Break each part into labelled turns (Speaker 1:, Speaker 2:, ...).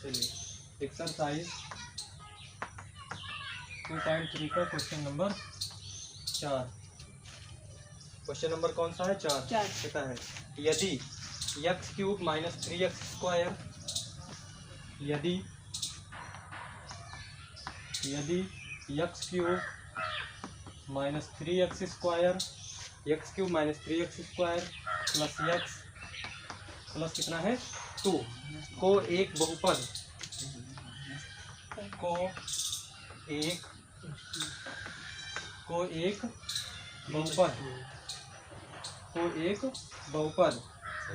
Speaker 1: चलिए एक्सरसाइज 2.3 का question number 4। Question number कौन सा है? 4 कहता है यदि x³ माइनस 3x स्क्वायर यदि x³ minus 3x square x³ minus 3x square plus x plus कितना है 2 को एक बहुपद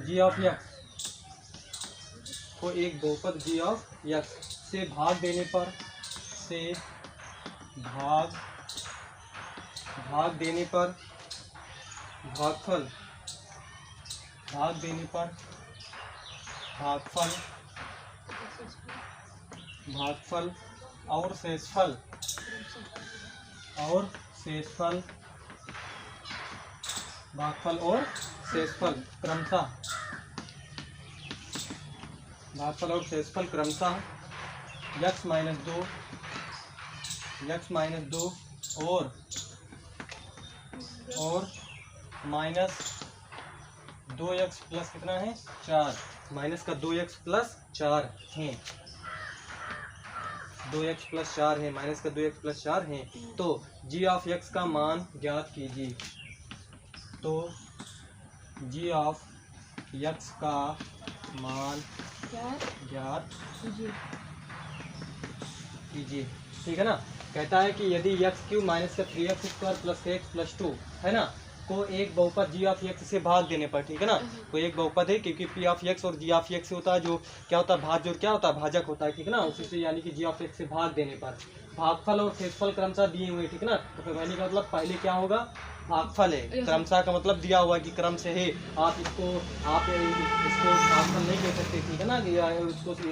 Speaker 1: g ऑफ x से भाग देने पर भागफल और शेषफल क्रमशः x माइनस 2 और माइनस 2x प्लस कितना है 4 माइनस का 2x प्लस 4 है 2x प्लस 4 है माइनस का 2x प्लस 4 है। तो g ऑफ x का मान ज्ञात कीजिए। तो g ऑफ x का मान ज्ञात कीजिए। ठीक है ना। कहता है कि यदि x³ माइनस का 3x square plus x plus 2 है ना को एक बहुपद g ऑफ x से भाग देने पर, ठीक है ना, तो एक बहुपद है क्योंकि p ऑफ x और g ऑफ x से होता है जो क्या होता है भाज्य और क्या होता है भाजक होता है, ठीक है ना। उसी से यानी कि g ऑफ x से भाग देने पर भागफल और शेषफल क्रमशः दिए हुए, ठीक है ना। तो कहने का मतलब पहले क्या होगा भागफल है, क्रमशः का मतलब दिया हुआ कि क्रम से है। आप इसको भागफल नहीं कह सकते, ठीक है ना,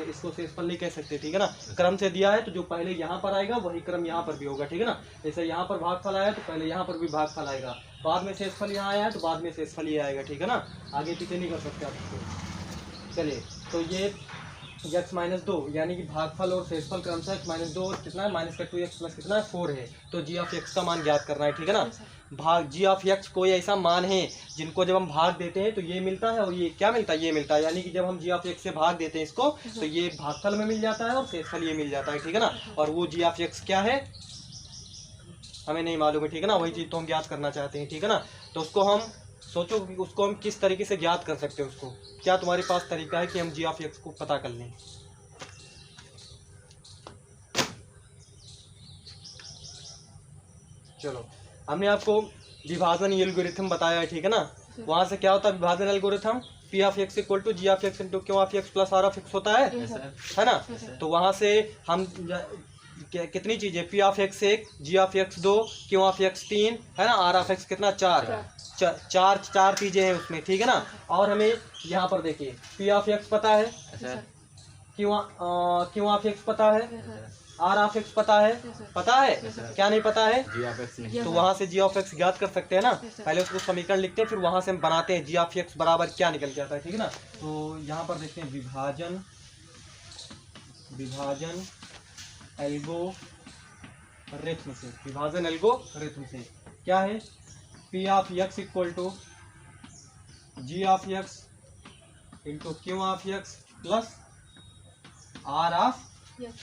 Speaker 1: इसको शेषफल नहीं कह सकते, ठीक है ना। क्रम से दिया है तो जो पहले यहाँ पर आएगा वही क्रम यहाँ पर भी होगा, ठीक है ना। जैसे यहाँ पर भागफल आया तो पहले यहाँ पर भी भागफल आएगा, बाद में शेषफल यहाँ आया है तो बाद में शेषफल ये आएगा, ठीक है ना। आगे पीछे नहीं कर सकते आप इसको। चलिए तो ये x माइनस 2 यानी कि भागफल और शेषफल क्रमशः x माइनस 2 और कितना है माइनस का 2x प्लस कितना है 4 है। तो g ऑफ x का मान ज्ञात करना है, ठीक है ना। भाग g ऑफ x कोई ऐसा मान है जिनको जब हम भाग देते हैं तो ये मिलता है और ये क्या मिलता है ये मिलता है, यानी कि जब हम g ऑफ x से भाग देते हैं इसको तो ये भागफल में मिल जाता है और शेषफल ये मिल जाता है, ठीक है ना। और वो g ऑफ x क्या है हमें नहीं मालूम है, ठीक है ना। वही चीज़ तो हम ज्ञात करना चाहते हैं, ठीक है ना। तो उसको हम सोचो कि उसको हम किस तरीके से ज्ञात कर सकते हैं, उसको क्या तुम्हारे पास तरीका है कि हम g ऑफ x को पता कर लें। चलो हमने आपको विभाजन एल्गोरिथम बताया है, ठीक है ना। वहाँ से क्या होता है विभाजन algorithm p of x equal to g of x into q of x plus r of x होता है ना। तो वहाँ से हम कितनी चीज़ें p of x 1 g of x 2 q of x 3 है ना, r ऑफ x कितना 4 चीज़ें हैं उसमें, ठीक है ना। और हमें यहाँ पर देखिए p ऑफ x पता है, q ऑफ x पता है, r ऑफ x पता है क्या नहीं पता है g ऑफ x नहीं। तो वहाँ से g ऑफ x ज्ञात कर सकते हैं ना। पहले उसको समीकरण लिखते हैं फिर वहाँ से हम बनाते हैं g ऑफ x बराबर क्या निकल जाता है, ठीक है ना। तो यहाँ पर देखते हैं विभाजन एल्गोरिथम से क्या है p of x equal to g of x into q of x plus r of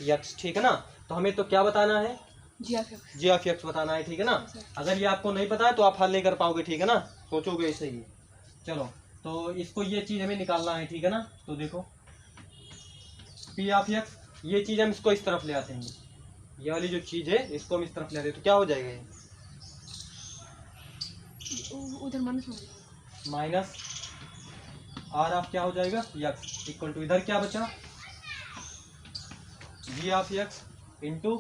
Speaker 1: x, ठीक है ना। तो हमें तो क्या बताना है g ऑफ x बताना है, ठीक है ना। अगर ये आपको नहीं पता है तो आप हल नहीं कर पाओगे, ठीक है ना, सोचोगे ऐसे ही। चलो तो इसको ये चीज़ हमें निकालना है, ठीक है ना। तो देखो p ऑफ x ये चीज़ हम इसको इस तरफ ले आते हैं, ये वाली जो चीज़ है इसको हम इस तरफ ले आते हैं तो क्या हो जाएगा ये
Speaker 2: उधर
Speaker 1: माइनस r ऑफ क्या हो जाएगा x इक्वल टू इधर क्या बचा g of x into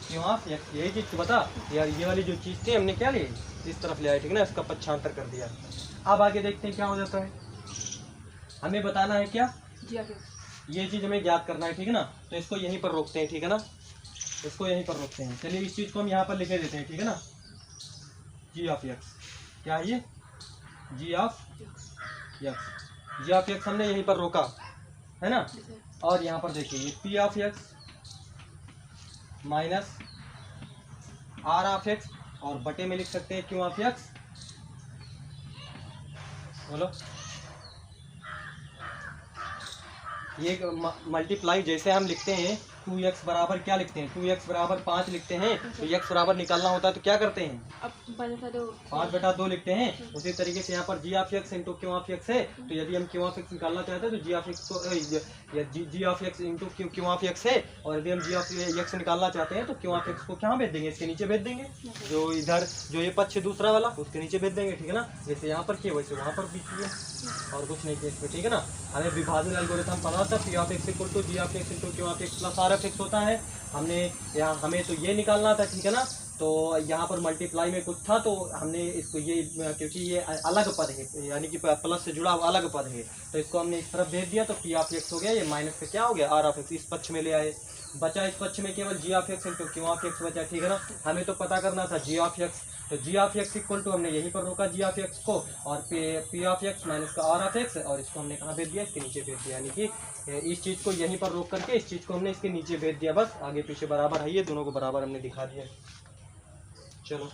Speaker 1: q of x। यही चीज़ बता यार, ये वाली जो चीज़ थी हमने क्या ली इस तरफ ले आए, ठीक है ना, इसका पक्षांतर कर दिया। अब आगे देखते हैं क्या हो जाता है। हमें बताना है क्या ये चीज़ हमें ज्ञात करना है, ठीक है ना। तो इसको यहीं पर रोकते हैं, ठीक है ना, इसको यहीं पर रोकते हैं। चलिए इस चीज़ को हम यहाँ पर लिखे देते हैं, ठीक है ना। g ऑफ x क्या है ये g ऑफ x हमने यहीं पर रोका, है ना। और यहाँ पर देखिए ये P of X minus R of X और बटे में लिख सकते हैं क्यू ऑफ एक्स। बोलो ये मल्टीप्लाई जैसे हम लिखते हैं 2x बराबर क्या लिखते हैं, 2x बराबर 5 लिखते हैं, तो x बराबर निकालना होता है तो क्या करते हैं, 5/2 लिखते हैं। उसी तरीके से यहाँ पर g of x into Q of x है, तो यदि हम q ऑफ x निकालना चाहते हैं तो g ऑफ x को g of x into Q of x है, और यदि हम g ऑफ x निकालना चाहते हैं तो क्यू ऑफ x को क्या भेज देंगे, इसके नीचे भेज देंगे, जो इधर जो ये पक्ष दूसरा वाला उसके नीचे भेज देंगे, ठीक है ना। जैसे यहाँ पर किए वैसे वहाँ पर भी किए और कुछ नहीं किया इसमें, ठीक है ना। हमें विभाजन एल्गोरिथम पता था P of x equal to ji of x into Q of x plus are of X होता है। हमने यहाँ हमें तो ये निकालना था, ठीक है ना। तो यहाँ पर मल्टीप्लाई में कुछ था तो हमने इसको ये, क्योंकि ये अलग पद है यानी कि प्लस से जुड़ा हुआ अलग पद है, तो इसको हमने इस तरफ भेज दिया, तो पी ऑफ एक्स हो गया, ये माइनस से क्या हो गया आर ऑफ एक्स, इस पक्ष में ले आए, बचा इस पक्ष में केवल g of x into Q of x बचा, ठीक है ना। हमें तो पता करना था जी ऑफ एक्स, तो जी ऑफ एक्स इक्वल टू हमने यहीं पर रोका जी ऑफ एक्स को, और पी ऑफ एक्स माइनस का आर ऑफ एक्स, और इसको हमने कहाँ भेज दिया, इसके नीचे भेज दिया, यानी कि इस चीज़ को यहीं पर रोक करके इस चीज़ को हमने इसके नीचे भेज दिया, बस आगे पीछे बराबर है, ये दोनों को बराबर हमने दिखा दिया। चलो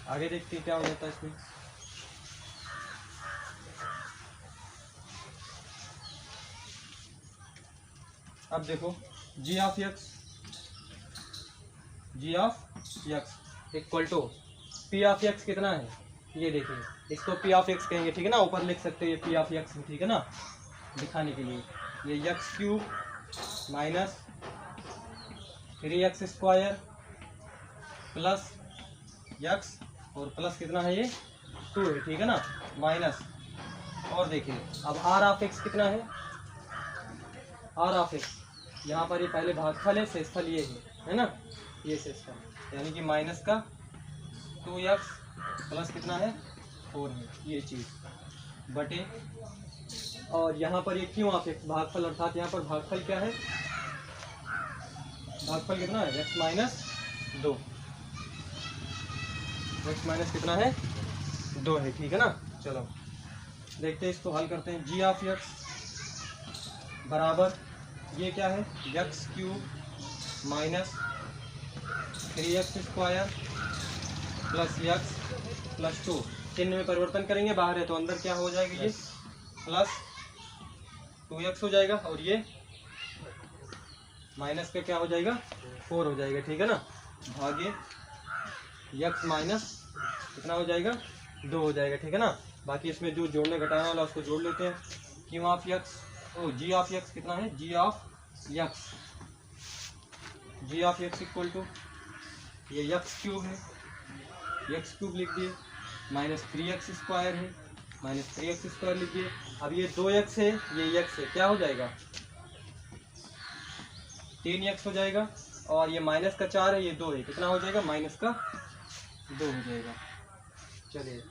Speaker 1: आगे देखते हैं क्या हो जाता है इसमें। अब देखो g of x equal to p of x कितना है, ये देखिए, इसको पी ऑफ एक्स कहेंगे, ठीक है ना, ऊपर लिख सकते हैं ये पी ऑफ एक्स, ठीक है ना, दिखाने के लिए। ये X cube minus 3x square plus x और प्लस कितना है, ये 2 है, ठीक है ना, माइनस, और देखिए अब आर ऑफ एक्स कितना है, आर ऑफ एक्स यहाँ पर ये पहले भागफल है, शेषफल ये है ना, ये शेषफल यानी कि माइनस का 2x प्लस कितना है 4 है, ये चीज़ बटे, और यहाँ पर ये क्यों ऑफ एक्स भागफल, अर्थात यहाँ पर भागफल क्या है, भागफल कितना है x माइनस 2, x माइनस कितना है 2 है, ठीक है ना। चलो देखते हैं इसको हल करते हैं। जी ऑफ एक्स बराबर ये क्या है, X cube minus 3x square plus x plus 2, चिन्ह में परिवर्तन करेंगे, बाहर है तो अंदर क्या हो जाएगा, ये प्लस 2x हो जाएगा, और ये माइनस का क्या हो जाएगा 4 हो जाएगा, ठीक है ना, भागे x माइनस कितना हो जाएगा 2 हो जाएगा, ठीक है ना। बाकी इसमें जो जोड़ने घटाने वाला उसको जोड़ लेते हैं। Q of X G of x कितना है, G of x equal to ये एक्स क्यूब है, एक्स क्यूब लिख दिए, माइनस 3x स्क्वायर है, माइनस 3x स्क्वायर लिख दिए। अब ये 2x है, ये x है, क्या हो जाएगा 3x हो जाएगा, और ये माइनस का 4 है, ये 2 है, कितना हो जाएगा माइनस का 2 हो जाएगा। चलिए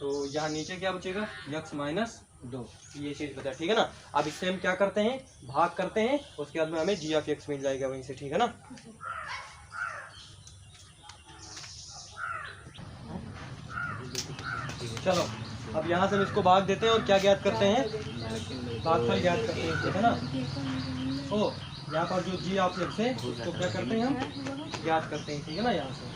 Speaker 1: तो यहाँ नीचे क्या बचेगा, x माइनस 2, ये चीज़ बचा, ठीक है ना। अब इससे हम क्या करते हैं, भाग करते हैं, उसके बाद में हमें जी ऑफ एक्स मिल जाएगा वहीं से, ठीक है ना। चलो अब यहाँ से हम इसको भाग देते हैं और क्या ज्ञात करते हैं, भागफल ज्ञात करते हैं, ठीक है ना। ओ यहाँ पर जो जी ऑफ एक्स है उसको क्या करते हैं, हम ज्ञात करते हैं, ठीक है ना। यहाँ से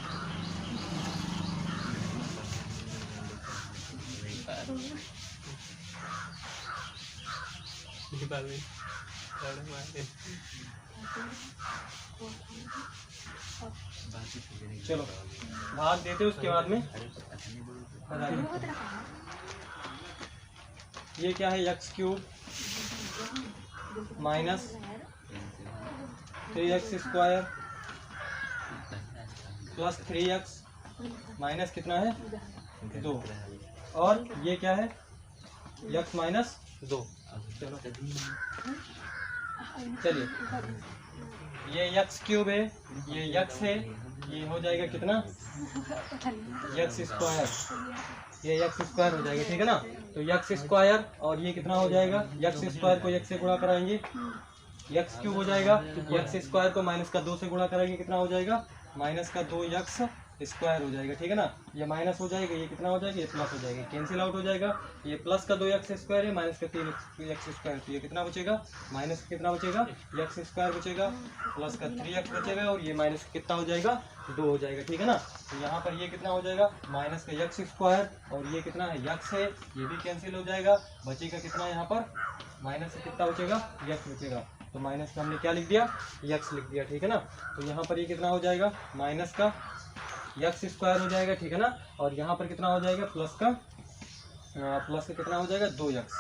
Speaker 1: चलो भाग देते उसके बाद में ये क्या है, X cube minus 3x square plus 3x minus कितना है 2, और ये क्या है x माइनस 2। चलो चलिए ये एक्स क्यूब है, ये एक्स है, ये हो जाएगा कितना एक्स स्क्वायर, ये एक्स स्क्वायर हो जाएगा, ठीक है ना। तो एक्स स्क्वायर और ये कितना हो जाएगा, एक्स स्क्वायर को x से गुणा कराएंगे एक्स क्यूब हो जाएगा, एक्स स्क्वायर को माइनस का 2 से गुणा करेंगे कितना हो जाएगा माइनस का 2x स्क्वायर हो जाएगा, ठीक है ना। ये माइनस हो जाएगा, ये कितना हो जाएगा, ये प्लस हो जाएगा, कैंसिल आउट हो जाएगा। ये प्लस का 2x स्क्वायर है, माइनस का 3x स्क्वायर, तो ये कितना बचेगा, माइनस कितना बचेगा, x स्क्वायर बचेगा, प्लस का 3x बचेगा, और ये माइनस कितना हो जाएगा, 2 हो जाएगा, ठीक है ना। तो यहाँ पर ये कितना हो जाएगा, माइनस का x स्क्वायर, और ये कितना है, x है, ये भी कैंसिल हो जाएगा, बचेगा कितना यहाँ पर, माइनस से कितना बचेगा, x बचेगा। तो माइनस का हमने क्या लिख दिया, x लिख दिया, ठीक है ना। तो यहाँ पर ये कितना हो जाएगा, माइनस का x स्क्वायर हो जाएगा, ठीक है ना। और यहाँ पर कितना हो जाएगा, प्लस का कितना हो जाएगा, 2x,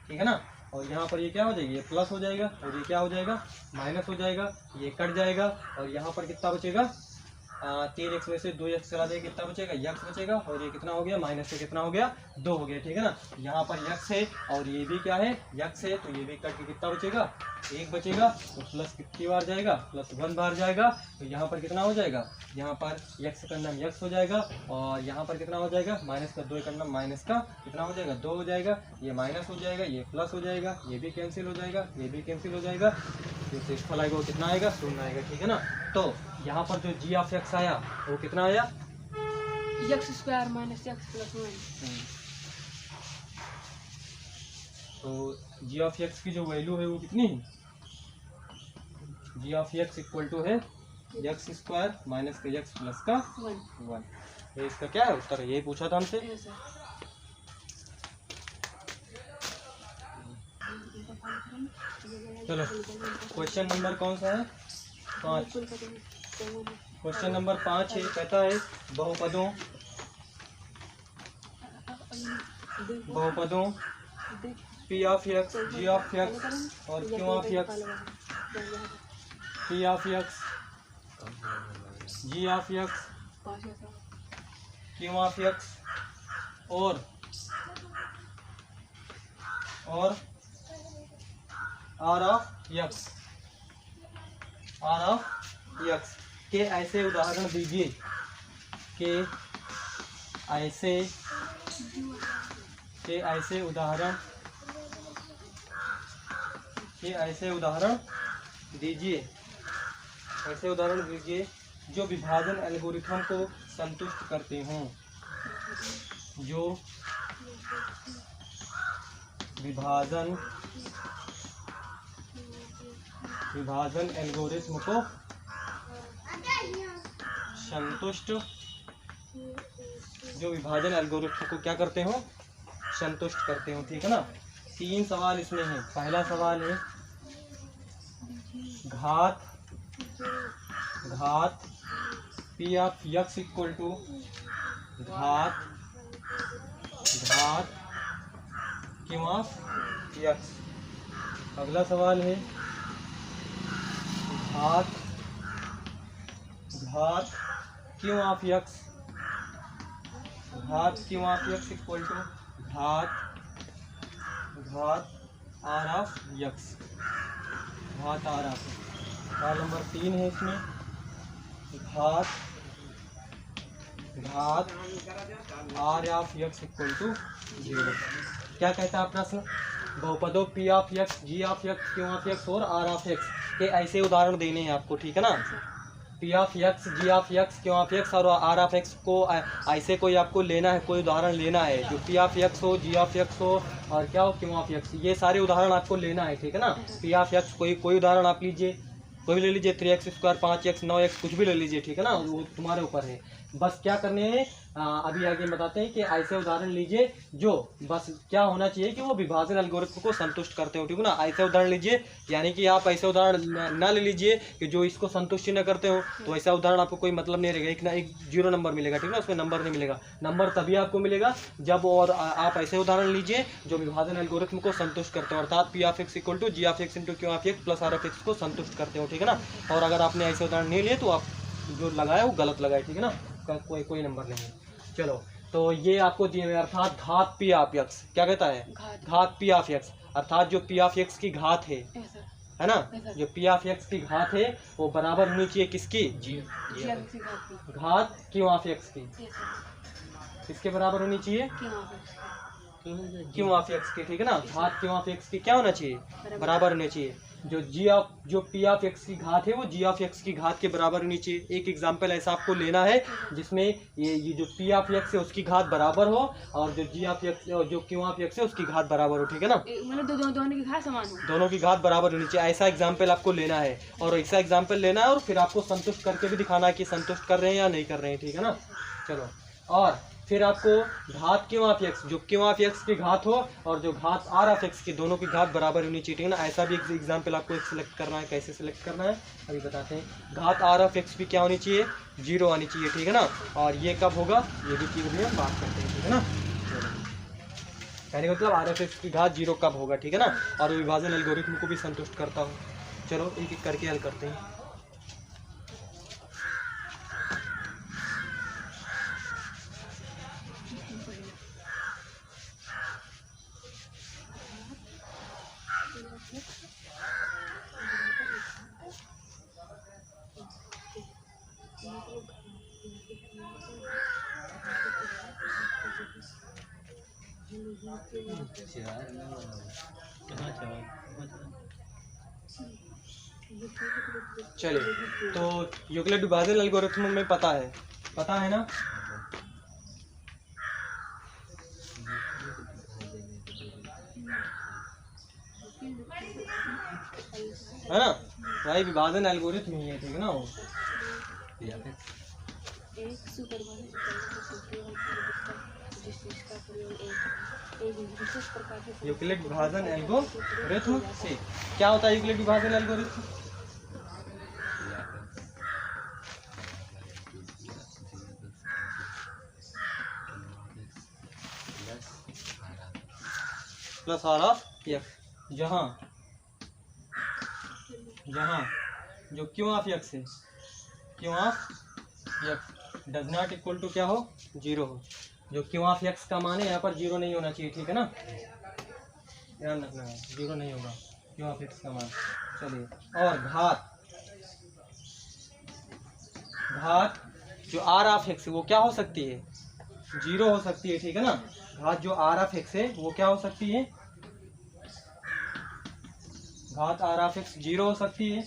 Speaker 1: ठीक है ना। और यहाँ पर ये क्या हो जाएगी, ये प्लस हो जाएगा, और ये क्या हो जाएगा, माइनस हो जाएगा, ये कट जाएगा, और यहाँ पर कितना बचेगा, 3x में से 2x चला देगा, कितना बचेगा, x बचेगा, और ये कितना हो गया, माइनस से कितना हो गया, 2 हो गया, ठीक है ना। यहाँ पर x है, और ये भी क्या है, x है, तो ये भी कट के कितना बचेगा, 1 बचेगा, तो प्लस कितनी बार जाएगा, +1 बार जाएगा, तो यहाँ पर कितना हो जाएगा, यहाँ पर x का नाम x हो जाएगा, और यहाँ पर कितना हो जाएगा, माइनस का 2 का नाम माइनस का कितना हो जाएगा, 2 हो जाएगा, ये माइनस हो जाएगा, ये प्लस हो जाएगा, ये भी कैंसिल हो जाएगा, ये भी कैंसिल हो जाएगा, तो शेषफल आएगा वो कितना आएगा, 0 आएगा, ठीक है ना। तो यहाँ पर जो g ऑफ x आया वो कितना आया,
Speaker 2: x square minus x plus 1।
Speaker 1: तो g ऑफ x की जो वैल्यू है वो कितनी है, g of x equal to है x स्क्वायर माइनस का x प्लस का 1। ये इसका क्या है उत्तर है, यही पूछा था हमसे। चलो क्वेश्चन नंबर कौन सा है, 5। क्वेश्चन नंबर 5 है, कहता है बहुपदों P of x, G of x और Q of x, P of x, G of x, Q of x और R ऑफ x के ऐसे उदाहरण दीजिए, के ऐसे उदाहरण दीजिए, जो विभाजन एल्गोरिथम को संतुष्ट करते हों, जो विभाजन एल्गोरिथम को क्या करते हो, संतुष्ट करते हो, ठीक है ना। 3 सवाल इसमें है। पहला सवाल है घात P of x equal to घात Q ऑफ x। अगला सवाल है घात Q of x equal to घात R ऑफ x। सवाल नंबर 3 है इसमें घात R of x equal to 0। क्या कहता है प्रश्न, बहुपदों P of x, G of x, Q of x और R ऑफ x के ऐसे उदाहरण देने हैं आपको, ठीक है ना। P of x, G of x, Q of x और R ऑफ x को ऐसे कोई आपको लेना है, कोई उदाहरण लेना है जो P ऑफ x हो, G ऑफ x हो और क्या हो, Q ऑफ x, ये सारे उदाहरण आपको लेना है, ठीक है ना। P ऑफ x कोई उदाहरण आप लीजिए, कोई भी ले लीजिए, 3x स्क्वायर, 5x, 9x, कुछ भी ले लीजिए, ठीक है ना, वो तुम्हारे ऊपर है। बस क्या करने हैं, अभी आगे बताते हैं कि ऐसे उदाहरण लीजिए जो बस क्या होना चाहिए कि वो विभाजन एल्गोरिथम को संतुष्ट करते हो, ठीक है ना। ऐसे उदाहरण लीजिए, यानी कि आप ऐसे उदाहरण ना ले लीजिए कि जो इसको संतुष्ट न करते हो, तो ऐसा उदाहरण आपको कोई मतलब नहीं रहेगा, एक 0 नंबर मिलेगा, ठीक है ना, उसमें नंबर नहीं मिलेगा। नंबर तभी आपको मिलेगा जब और आप ऐसे उदाहरण लीजिए जो विभाजन एल्गोरिथम को संतुष्ट करते हो, अर्थात P of x equal to G of x into Q of x plus R of x को संतुष्ट करते हो, ठीक है ना। और अगर आपने ऐसे उदाहरण नहीं लिए तो आप जो लगाए वो गलत लगाए, ठीक है ना, कोई नंबर नहीं है। चलो तो ये आपको दिए हुए, अर्थात घात P ऑफ x, क्या कहता है, घात P ऑफ x, अर्थात जो P ऑफ x की घात है ना, जो P ऑफ x की घात है वो बराबर होनी चाहिए किसकी, घात Q ऑफ x की, किसके बराबर होनी चाहिए, क्यू ऑफ एक्स के, ठीक है ना, घात क्यू ऑफ एक्स की क्या होना चाहिए, बराबर होना चाहिए। जो पी ऑफ एक्स की घात है वो जी ऑफ एक्स की घात के बराबर होनी चाहिए। एक एग्जांपल ऐसा आपको लेना है जिसमें ये जो पी ऑफ एक्स है उसकी घात बराबर हो और जो जी ऑफ एक्स जो क्यू ऑफ एक्स है उसकी घात बराबर हो, ठीक है ना,
Speaker 2: मतलब दोनों की घात समान हो,
Speaker 1: दोनों की घात बराबर होनी चाहिए। ऐसा एग्जाम्पल आपको लेना है और ऐसा एग्जाम्पल लेना है और फिर आपको संतुष्ट करके भी दिखाना है कि संतुष्ट कर रहे हैं या नहीं कर रहे हैं, ठीक है ना। चलो, और फिर आपको घात क्यू ऑफ एक्स, जो क्यू ऑफ एक्स की घात हो और जो घात आर ऑफ एक्स की, दोनों की घात बराबर होनी चाहिए, ठीक है ना। ऐसा भी एक एग्जाम्पल आपको एक सिलेक्ट करना है। कैसे सिलेक्ट करना है अभी बताते हैं। घात आर ऑफ एक्स भी क्या होनी चाहिए, 0 आनी चाहिए, ठीक है ना। और ये कब होगा ये भी चीज़ भी हम बात करते हैं, ठीक है ना। कहने का मतलब आर ऑफ एक्स की घात 0 कब होगा, ठीक है ना। और विभाजन एल्गोरिथम को भी संतुष्ट करता हूँ। चलो एक एक करके हल करते हैं। चलिए, तो यूक्लिड विभाजन एल्गोरिथम में पता है ना। है ना, वही विभाजन एल्गोरिथम ही है, ठीक है ना। वो यूक्लिड विभाजन एल्गोरिथम से क्या होता है, यूक्लिड विभाजन algorithm plus are of X, जहाँ जो क्यू ऑफ एक्स है, Q of X does not equal to क्या हो, 0 हो। जो क्यू ऑफ एक्स का मान है यहाँ पर 0 नहीं होना चाहिए, ठीक है ना, ध्यान रखना है 0 नहीं होगा क्यू ऑफ एक्स का मान। चलिए, और घात जो आर ऑफ एक्स है वो क्या हो सकती है, 0 हो सकती है, ठीक है ना। घात जो आर ऑफ एक्स है वो क्या हो सकती है, घात आर ऑफ एक्स 0 हो सकती है,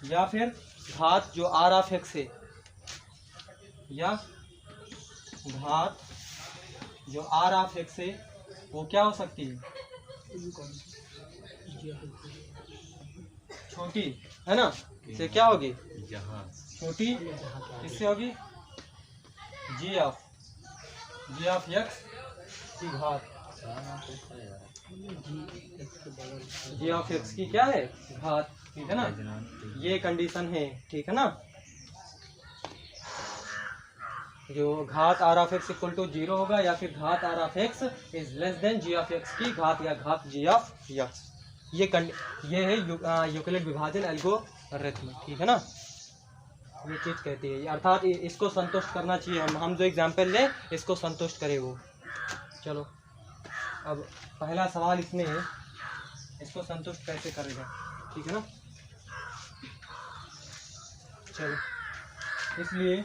Speaker 1: या फिर घात जो आर ऑफ एक्स है, या घात जो आर ऑफ एक्स है वो क्या हो सकती है, छोटी, है ना। इससे क्या होगी, छोटी, इससे होगी जी ऑफ एक्स की घात, जी ऑफ एक्स की क्या है, घात, ठीक है ना। ये कंडीशन है, ठीक है ना। जो घात R of x equal to 0 होगा या फिर घात R of X is less than G of X की घात या घात जी ऑफ एक्स, ये है यूक्लिड विभाजन एल्गोरिथम, ठीक है ना। ये चीज कहती है, अर्थात इसको संतुष्ट करना चाहिए, हम जो एग्जाम्पल लें इसको संतुष्ट करे वो। चलो, अब पहला सवाल इसमें है, इसको संतुष्ट कैसे करेगा, ठीक है ना। चलो, इसलिए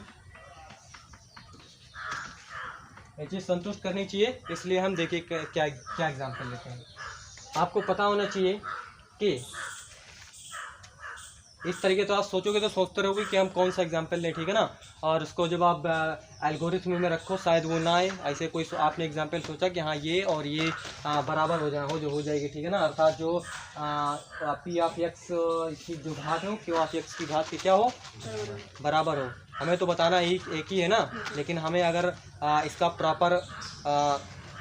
Speaker 1: ये चीज़ संतुष्ट करनी चाहिए, इसलिए हम देखिए क्या एग्जाम्पल लेते हैं। आपको पता होना चाहिए कि इस तरीके तो आप सोचोगे तो सोचते रहोगे कि हम कौन सा एग्जाम्पल लें, ठीक है ना। और उसको जब आप एल्गोरिथम में रखो शायद वो ना आए, ऐसे कोई आपने एग्जाम्पल सोचा कि हाँ ये और ये बराबर हो जाएगी, ठीक है ना। अर्थात जो पी ऑफ एक्स की जो घात हो क्यू ऑफ एक्स की घात की क्या हो, बराबर हो। हमें तो बताना एक ही है ना, लेकिन हमें अगर इसका प्रॉपर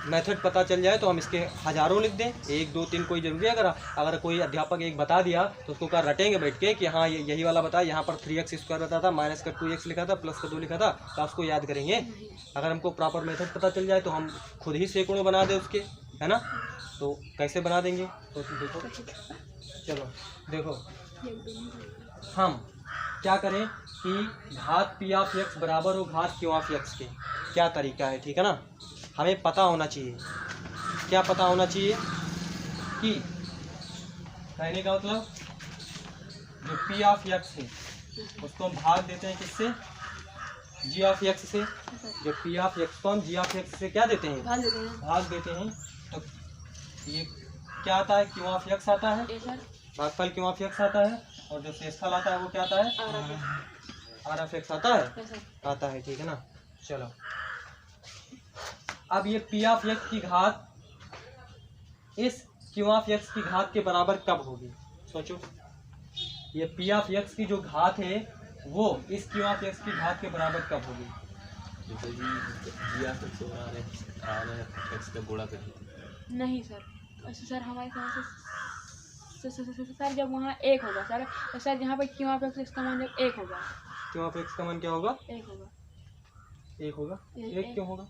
Speaker 1: मेथड पता चल जाए तो हम इसके हज़ारों लिख दें, 1 2 3 कोई ज़रूरी है। अगर कोई अध्यापक एक बता दिया तो उसको क्या रटेंगे बैठ के कि हाँ यही वाला बताया, यहाँ पर 3x² बताया था, माइनस का 2x लिखा था, प्लस का 2 लिखा था, तो उसको याद करेंगे। अगर हमको प्रॉपर मेथड पता चल जाए तो हम खुद ही सैकड़ों बना दें उसके, है ना। तो कैसे बना देंगे तो देखो, चलो देखो, हम क्या करें कि घात पी ऑफ एक्स बराबर हो घात क्यू ऑफ एक्स के, क्या तरीका है, ठीक है ना। हमें पता होना चाहिए, क्या पता होना चाहिए कि कहने का मतलब जो पी ऑफ एक्स है उसको हम भाग देते हैं किससे, जी ऑफ एक्स से, जो पी ऑफ एक्स को हम जी ऑफ एक्स से क्या देते हैं,
Speaker 2: भाग देते हैं।
Speaker 1: भाग देते हैं, तो ये क्या आता है, क्यू ऑफ एक्स आता है,
Speaker 2: ए सर,
Speaker 1: भागफल क्यू ऑफ एक्स आता है, और जो शेषफल आता है वो क्या आता है, आर ऑफ एक्स आता है,
Speaker 2: ए सर,
Speaker 1: आता है, ठीक है ना। चलो अब ये पी ऑफ एक्स की घात इस क्यू ऑफ एक्स की घात के बराबर कब होगी, सोचो। ये पी ऑफ एक्स की जो घात है वो इस क्यू ऑफ एक्स की घात के बराबर कब होगी।
Speaker 3: जैसे जी ऑफ एक्स और आर एक्स का गुणा करें।
Speaker 2: नहीं सर, ऐसे सर हमारे समझ से सर जब वहाँ एक होगा सर, तो सर जहाँ पे क्यों आप इसका मान जब एक होगा,
Speaker 1: क्यू ऑफ एक्स का मान क्या होगा,
Speaker 2: एक होगा,
Speaker 1: एक होगा, एक क्यों होगा,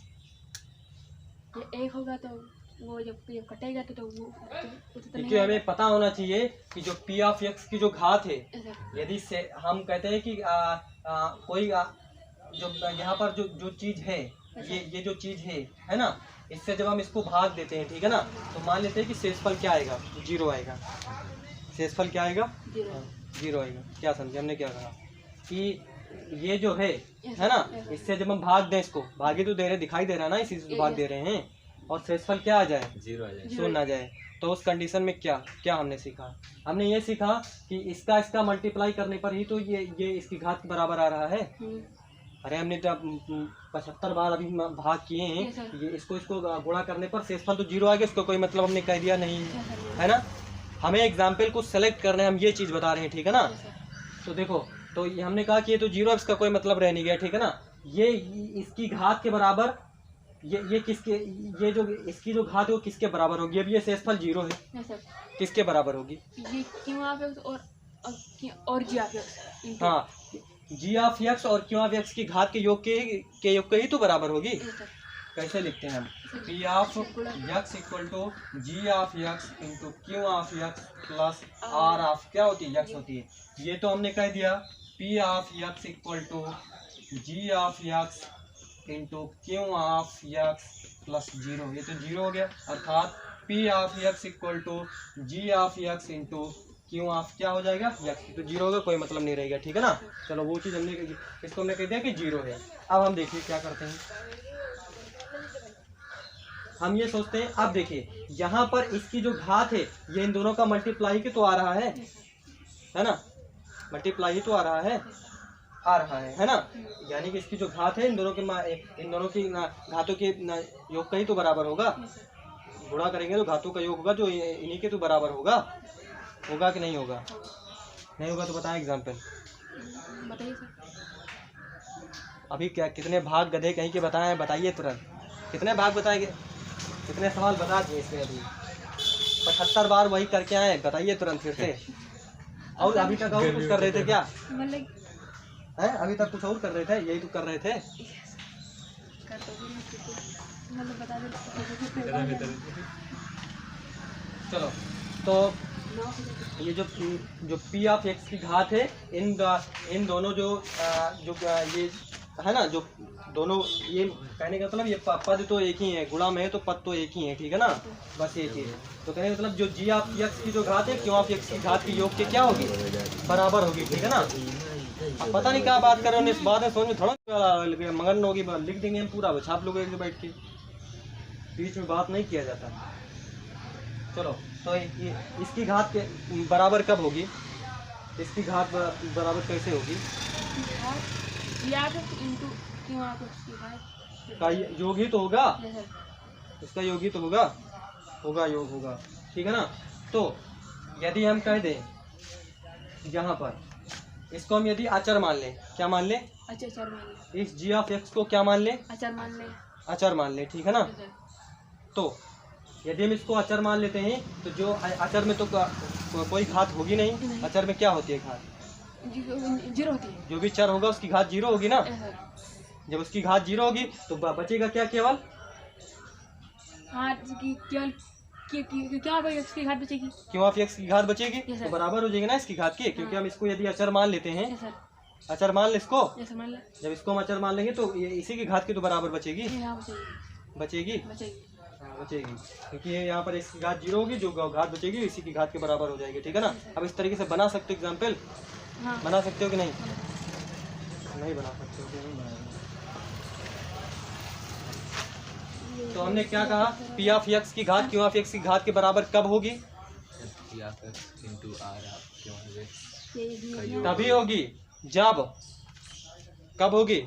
Speaker 2: ये एक होगा तो वो जब ये कटेगा तो वो तो
Speaker 1: क्योंकि हमें पता होना चाहिए कि जो पी ऑफ एक्स की जो घात है,
Speaker 2: सर,
Speaker 1: यदि से हम कहते हैं कि कोई जो यहाँ पर जो चीज़ है, ये जो चीज़ है ना, इससे जब हम इसको भाग देते हैं, ठीक है ना, तो मान लेते हैं कि शेषफल क्या आएगा, जीरो आएगा, शेषफल क्या आएगा, जीरो आएगा। क्या समझे हमने क्या कहा कि ये जो है ना, इससे जब हम भाग दें, इसको भागे तो दे रहे, दिखाई दे रहा है ना, इसी से भाग दे रहे हैं, और शेषफल क्या आ जाए,
Speaker 3: जीरो आ जाए,
Speaker 1: शून्य आ जाए, तो उस कंडीशन में क्या क्या हमने सीखा, हमने ये सीखा कि इसका मल्टीप्लाई करने पर ही तो ये इसकी घात के बराबर आ रहा है। अरे हमने तो 75 बार अभी भाग किए हैं, ये इसको गुणा करने पर शेषफल तो जीरो आ गया, इसको कोई मतलब हमने कह दिया नहीं है ना। हमें एग्जाम्पल को सेलेक्ट करना है, हम ये चीज़ बता रहे हैं, ठीक है ना। तो देखो, तो ये हमने कहा कि ये तो जीरो, इसका कोई मतलब रह नहीं गया, ठीक है ना। ये इसकी घात के बराबर, ये किसके, ये जो इसकी जो घात है वो किसके बराबर होगी, अब ये शेषफल जीरो है, किसके बराबर होगी,
Speaker 2: ये क्यों आप और जी आप
Speaker 1: हाँ, जी ऑफ एक्स और क्यू ऑफ एक्स की घात के योग के ही तो बराबर होगी। कैसे लिखते हैं हम, P of x equal to ji of x into Q of x plus are of क्या होती है, एक्स होती है। ये तो हमने कह दिया P of x equal to ji of x into Q of x plus zero, ये तो जीरो हो गया, अर्थात P of x equal to ji of x into Q of क्या हो जाएगा, एक्स, तो जीरो होगा, कोई मतलब नहीं रहेगा, ठीक है ना। चलो वो चीज़ हमने, इसको हमने कह दिया कि जीरो है। अब हम देखिए क्या करते हैं, हम ये सोचते हैं, अब देखिए यहाँ पर इसकी जो घात है ये इन दोनों का मल्टीप्लाई ही तो आ रहा है ना, मल्टीप्लाई ही तो आ रहा है ना, यानी कि इसकी जो घात है इन दोनों की घातों के योग का ही तो बराबर होगा, गुणा करेंगे तो घातों का योग होगा जो इन्हीं के तो बराबर होगा कि नहीं होगा, नहीं होगा तो बताएं एग्जाम्पल,
Speaker 2: बताइए सर।
Speaker 1: अभी क्या कितने भाग गधे कहीं के बताए, बताइए तुरंत, कितने भाग बताएंगे, कितने सवाल बता दिए इसमें, अभी 75 बार वही करके आए, बताइए तुरंत फिर से। और अभी तक और कुछ कर रहे थे क्या,
Speaker 2: मतलब
Speaker 1: है अभी तक कुछ और कर रहे थे, यही तो कर रहे थे।
Speaker 2: मतलब बता दे।
Speaker 1: चलो तो ये जो पी ऑफ एक्स की घात है, इन दोनों जो ये है ना, जो दोनों, ये कहने का मतलब ये पद तो एक ही है, गुणा में है तो पद तो एक ही है, ठीक है ना, बस ये चीज़। तो कहने का मतलब जो जी ऑफ एक्स की जो घात है क्यू ऑफ एक्स की घात की योग के क्या होगी, बराबर होगी, ठीक है ना। अब पता नहीं क्या बात कर रहे हो, इस बात में समझ में थोड़ा मगन होगी, लिख देंगे हम पूरा, छाप लोगे बैठ के, बीच में बात नहीं किया जाता। चलो तो इसकी घात के बराबर कब होगी, इसकी घात बराबर कैसे होगी, का योग ही तो होगा, इसका योग ही तो होगा योग होगा, ठीक है ना। तो यदि हम कह दें यहाँ पर इसको हम यदि अचर मान लें, क्या मान लें,
Speaker 2: अचर मान ले,
Speaker 1: इस जी ऑफ एक्स को क्या मान लें,
Speaker 2: अचर मान ले,
Speaker 1: अचर मान लें, ठीक है ना। तो यदि हम इसको अचर मान लेते हैं तो जो अचर में तो कोई घात होगी नहीं, अचर में क्या होती है घात,
Speaker 2: जीरो होती है,
Speaker 1: जो भी चर होगा उसकी घात जीरो होगी ना। जब उसकी घात जीरो होगी तो बचेगा क्या, केवल
Speaker 2: हाँ केवल क्या इसकी घात बचेगी,
Speaker 1: क्यों ऑफ एक्स की घात बचेगी, तो बराबर हो जाएगी ना इसकी घात के, क्योंकि हम इसको यदि अचर मान लेते हैं, अचर मान ले इसको, जब इसको हम अचर मान लेंगे तो इसी की घात की तो बराबर बचेगी, बचेगी, क्योंकि यहाँ पर इसकी घात जीरो होगी, जो घात बचेगी इसी की घात के बराबर हो जाएगी, ठीक है ना। अब इस तरीके से बना सकते हो एग्जाम्पल, बना सकते हो कि नहीं, नहीं बना सकते हो, नहीं बनाएंगे। तो हमने क्या कहा, पी ऑफ एक्स की घात क्यू ऑफ एक्स की घात के बराबर कब होगी?
Speaker 3: P of x into R आप क्यों है
Speaker 1: तभी होगी जब, कब होगी?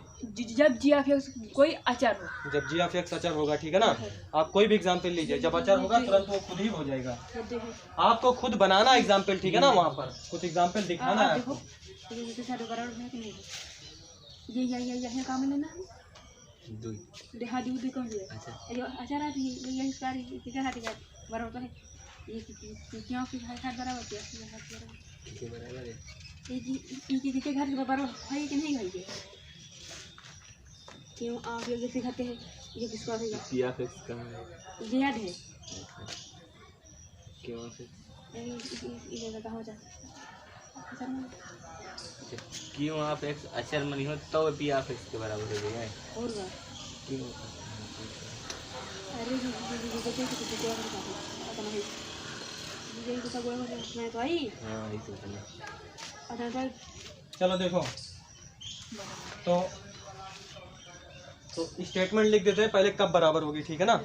Speaker 2: जब जी ऑफ एक्स कोई अचर हो।
Speaker 1: जब जी ऑफ एक्स अचर होगा, ठीक है ना। आप कोई भी एग्जाम्पल लीजिए, जब अचर होगा तुरंत वो खुद ही हो जाएगा। आपको खुद बनाना एग्जाम्पल, ठीक है ना, वहाँ पर कुछ एग्जाम्पल दिखाना है आपको।
Speaker 2: ये काम लेना
Speaker 3: दो
Speaker 2: हाँ दी कौन सी है
Speaker 3: अच्छा
Speaker 2: जो अच्छा रहती है ये सारी कितना हाथी का बराबर है ये क्यों की हाथ बराबर क्या
Speaker 3: किसके बराबर है
Speaker 2: ये के घर के बराबर है कि नहीं है ये क्यों आप ये सिखाते हैं ये किसको आएगा
Speaker 3: पी ऑफ एक्स कहाँ है
Speaker 2: ये याद है
Speaker 3: क्यों से
Speaker 2: ये कहाँ हो जाए
Speaker 3: क्यों ऑफ एक्स अचर मनी हो तो पी ऑफ एक्स के बराबर हो जाएगा
Speaker 2: और बात
Speaker 3: क्यों
Speaker 2: अरे ये तो सब बोल मैं तो आई
Speaker 3: हाँ ये तो है
Speaker 2: अच्छा
Speaker 1: चलो देखो, तो स्टेटमेंट लिख देते हैं पहले, कब बराबर होगी, ठीक है ना।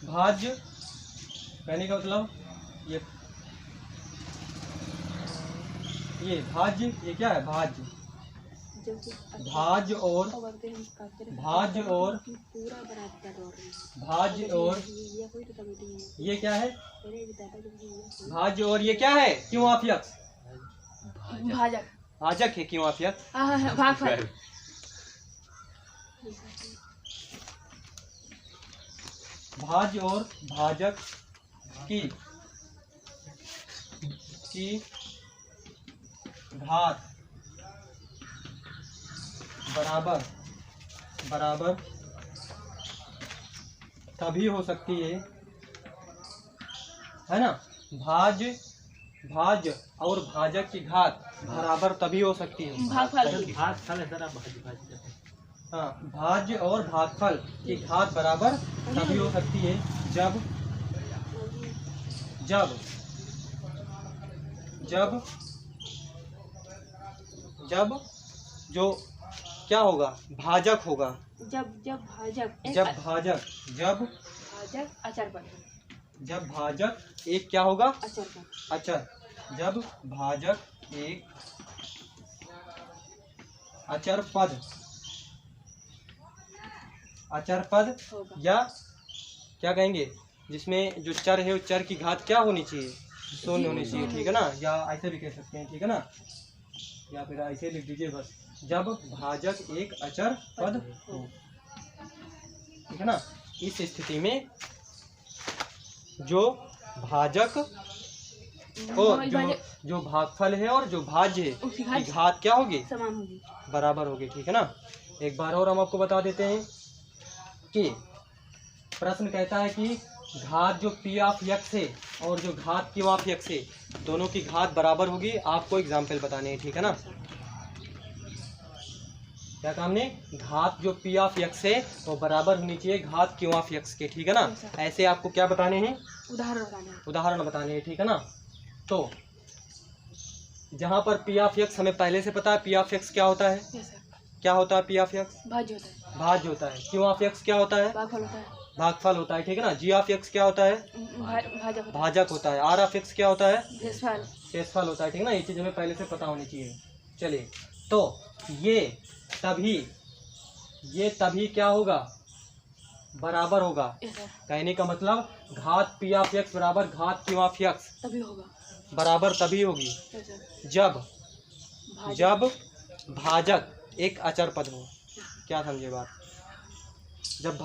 Speaker 1: भाज्य कहने का मतलब ये भाज्य, ये क्या है भाज्य, भाज्य और ये क्या है, भाज्य और ये क्या है, क्यों ऑफ एक्स,
Speaker 2: भाजक
Speaker 1: भाजक है क्यों ऑफ एक्स।
Speaker 2: भागफल
Speaker 1: भाज्य और भाजक की घात बराबर तभी हो सकती है ना। भाज्य और भाजक की घात बराबर तभी हो सकती है।
Speaker 2: भागफल
Speaker 3: भागफल है सर, आप भाज्य
Speaker 1: हाँ, भाज्य और भागफल की घात बराबर तभी हो सकती है जब जो क्या होगा, भाजक होगा,
Speaker 2: जब
Speaker 1: भाजक एक क्या होगा,
Speaker 2: अचर
Speaker 1: अचर, जब भाजक एक अचर पद
Speaker 2: होगा
Speaker 1: या क्या कहेंगे, जिसमें जो चर है उस चर की घात क्या होनी चाहिए, शून्य होनी चाहिए, ठीक है ना। या ऐसे भी कह सकते हैं, ठीक है ना, या फिर ऐसे लिख दीजिए बस, जब भाजक एक अचर पद हो, ठीक है ना। इस स्थिति में जो भाजक और जो भागफल है और जो भाज्य है
Speaker 2: उसकी
Speaker 1: की घात क्या होगी,
Speaker 2: समान होगी,
Speaker 1: बराबर होगी, ठीक है ना। एक बार और हम आपको बता देते हैं कि प्रश्न कहता है कि घात जो पी ऑफ एक्स है और जो घात क्यू ऑफ एक्स है दोनों की घात बराबर होगी। आपको एग्जाम्पल बताने हैं, ठीक है ना। क्या काम ने, घात जो पी ऑफ एक्स है वो बराबर होनी चाहिए घात क्यू ऑफ एक्स के, ठीक है ना। ऐसे आपको क्या बताने हैं, उदाहरण बताने हैं, ठीक है ना। तो जहाँ पर पी ऑफ एक्स हमें पहले से पता है, पी ऑफ एक्स क्या होता है, क्या होता है, पी ऑफ एक्स भाज्य होता है, क्यू ऑफ एक्स क्या होता है, भागफल होता है, ठीक है ना। जी ऑफ एक्स क्या होता है, भाजक होता है। आर ऑफ एक्स क्या होता है, शेषफल होता है, ठीक है ना। ये चीज़ हमें पहले से पता होनी चाहिए। चलिए, तो ये तभी क्या होगा, बराबर होगा। कहने का मतलब घात पी ऑफ एक्स बराबर घात क्यू ऑफ एक्स
Speaker 2: तभी होगा,
Speaker 1: बराबर तभी होगी जब भाजक एक अचर पद हो। क्या समझे बात, जब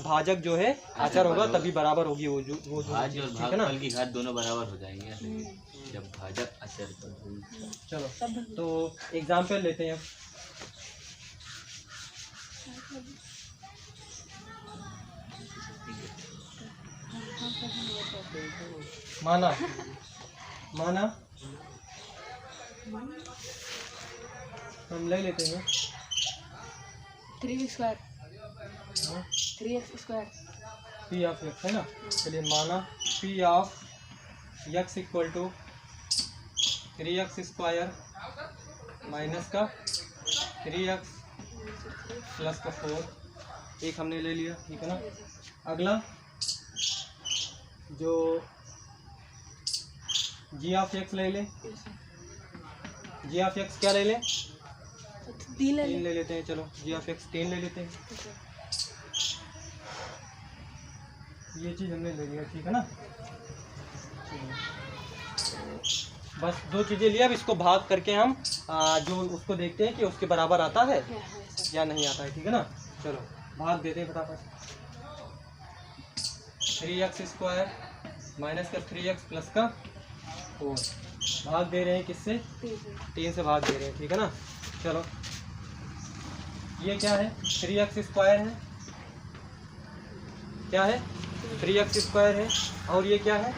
Speaker 1: भाजक जो है अचर होगा तभी बराबर होगी वो
Speaker 3: भाज्य और
Speaker 1: ठीक है ना।
Speaker 3: भागफल की घात दोनों बराबर हो जाएंगे जब भाजक अचर पद हो।
Speaker 1: चलो तो एग्जाम्पल लेते हैं। माना हम ले लेते हैं
Speaker 2: 3x²
Speaker 1: पी ऑफ एक्स है ना। चलिए, माना P of x equal to 3x² minus का 3x प्लस का 4 एक हमने ले लिया, ठीक है ना। अगला जो जी ऑफ एक्स ले लें, जी ऑफ एक्स क्या ले लें,
Speaker 2: 3 ले
Speaker 1: 3 ले लेते हैं। चलो जी ऑफ एक्स 3 ले लेते हैं। ये चीज़ हमने ले लिया, ठीक है ना। बस 2 चीज़ें लिया। अब इसको भाग करके हम जो उसको देखते हैं कि उसके बराबर आता है या नहीं आता है, ठीक है ना। चलो भाग देते हैं फटाफट। 3x² माइनस का 3x प्लस का 4 भाग दे रहे हैं किससे, 3 से भाग दे रहे हैं, ठीक है ना। चलो ये क्या है, 3x² है, क्या है 3x² है, और ये क्या है,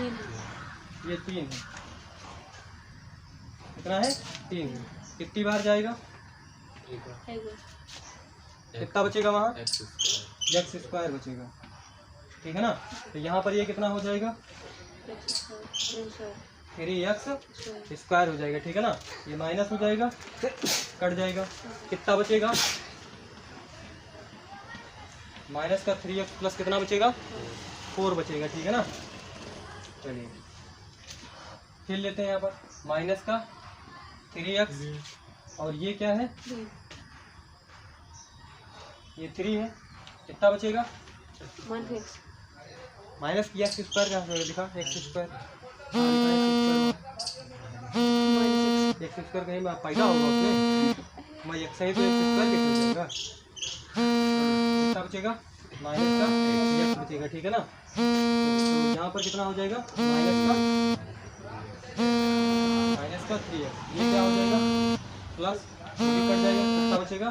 Speaker 1: ये 3 है। कितना है, 3 है। कितनी बार जाएगा, कितना बचेगा वहाँ, x² बचेगा, ठीक है ना। तो यहाँ पर ये कितना हो जाएगा, 3x² हो जाएगा, ठीक है ना। ये माइनस हो जाएगा, कट जाएगा, कितना बचेगा, माइनस का 3x प्लस कितना बचेगा, 4 बचेगा, ठीक है ना। चलिए फिर लेते हैं यहाँ पर माइनस का 3x और ये क्या है, ये 3 है, कितना बचेगा, माइनस की x² कहाँ से लिखा, x², x² कहीं पैदा होगा उसमें, मैं x है तो x² कैसे हो जाएगा, कितना बचेगा, माइनस का x बचेगा, ठीक है ना। तो यहाँ पर कितना हो जाएगा, माइनस का 3x, ये क्या हो जाएगा, प्लस ये कट जाएगा, कितना बचेगा,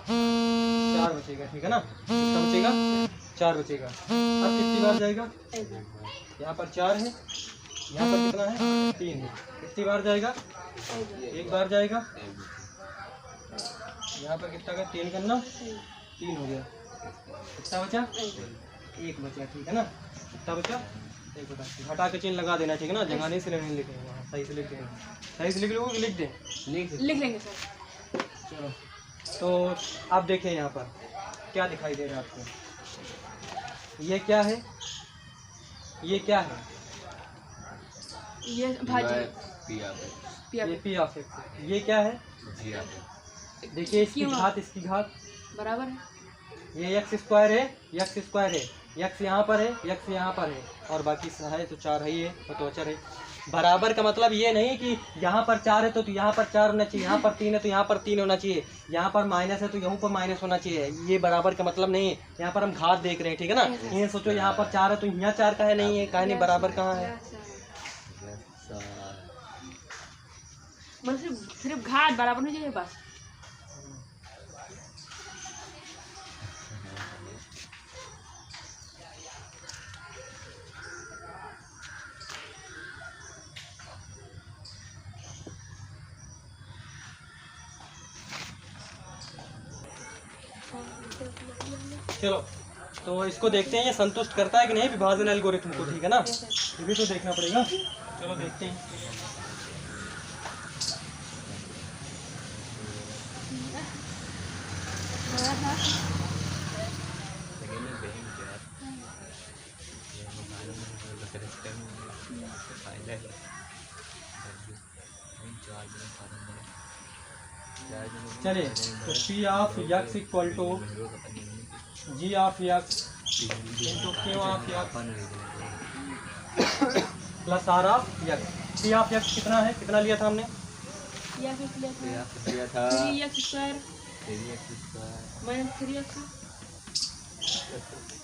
Speaker 1: 4 बचेगा, ठीक है ना। कितना बचेगा, 4 बचेगा। अब कितनी बार जाएगा, यहाँ पर 4 है, यहाँ पर कितना है, 3 है, कितनी बार जाएगा, 1 बार जाएगा। यहाँ पर कितना का 3 करना, 3 हो गया, कितना बचा, 1 बचा, ठीक है ना। कितना बचा, 1 बचा, घटा के चिन्ह लगा देना, ठीक है ना। जगह नहीं से नहीं लिखेंगे, वहाँ सही से लिख देना, सही से लिख लोगे कि लिख दें,
Speaker 2: लिख लेंगे सर।
Speaker 1: चलो तो आप देखें यहाँ पर क्या दिखाई दे रहा है आपको, ये क्या है, ये क्या है,
Speaker 2: ये भाजी
Speaker 1: ये पी ऑफ एक्स, ये क्या है, देखिए इसकी
Speaker 2: क्यों?
Speaker 1: घात, इसकी घात
Speaker 2: बराबर है,
Speaker 1: ये x² है, x² है, x यहाँ पर है, x यहाँ पर है, और बाकी है तो 4 है, ये तो अचर है। बराबर का मतलब ये नहीं कि यहाँ पर 4 है तो यहाँ पर 4 होना चाहिए, यहाँ पर 3 है तो यहाँ पर 3 होना चाहिए, यहाँ पर माइनस है तो यहाँ पर माइनस होना चाहिए, ये बराबर का मतलब नहीं है। यहाँ पर हम घात देख रहे हैं, ठीक है ना। ये सोचो यहाँ पर 4 है तो यहाँ 4 का है, नहीं है, कहा नहीं, बराबर कहाँ है,
Speaker 2: मतलब सिर्फ घात बराबर नहीं चाहिए बस।
Speaker 1: चलो तो इसको देखते हैं ये संतुष्ट करता है कि नहीं विभाजन एल्गोरिथम को, ठीक है ना। ये भी तो देखना पड़ेगा, चलो देखते हैं। चलिए तो P of x equal to ji of x into Q of x plus are of X. P of x कितना है, कितना लिया था हमने,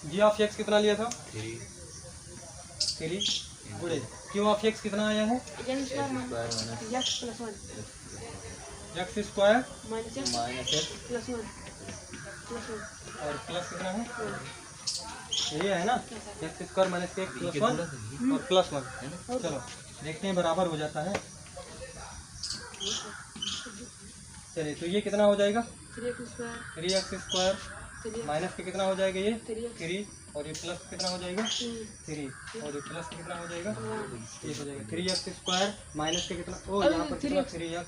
Speaker 1: जी ऑफ एक्स कितना लिया था, 3 गुणे क्यू ऑफ एक्स कितना आया है, x² और प्लस कितना है, ये है ना, x² माइनस x प्लस 1 और प्लस 1। चलो देखते हैं बराबर हो जाता है। चलिए तो ये कितना हो जाएगा, 3x² माइनस के कितना हो जाएगा, ये 3 और ये प्लस कितना हो जाएगा, 3 और ये प्लस कितना हो जाएगा, ये हो जाएगा 3x² माइनस के कितना, ओ यहाँ पर कितना 3x,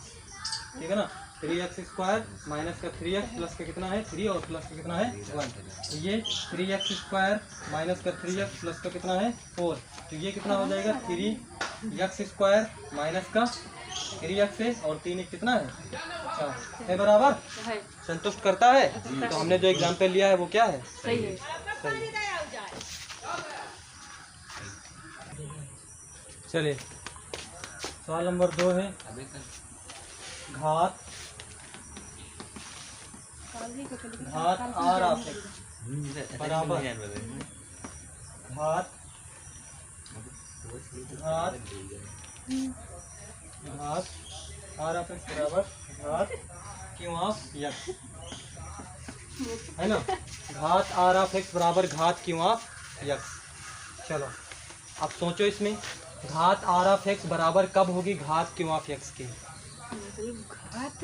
Speaker 1: ठीक है ना। 3x² माइनस का 3x प्लस का कितना है 3 और प्लस का कितना है 1। तो ये 3x² माइनस का 3x प्लस का कितना है 4। तो ये कितना हो जाएगा 3x² माइनस का 3x है और 3 कितना है 4 है बराबर।
Speaker 2: है
Speaker 1: संतुष्ट करता है। तो हमने जो एग्जाम्पल लिया है वो क्या है
Speaker 2: सही है।
Speaker 1: सही। चलिए सवाल नंबर 2 है घात r ऑफ x बराबर घात घात घात r ऑफ x बराबर घात क्यू ऑफ x है ना। घात r ऑफ x बराबर घात क्यू ऑफ x। चलो अब सोचो इसमें घात r ऑफ x बराबर कब होगी घात क्यू ऑफ x की।
Speaker 2: घात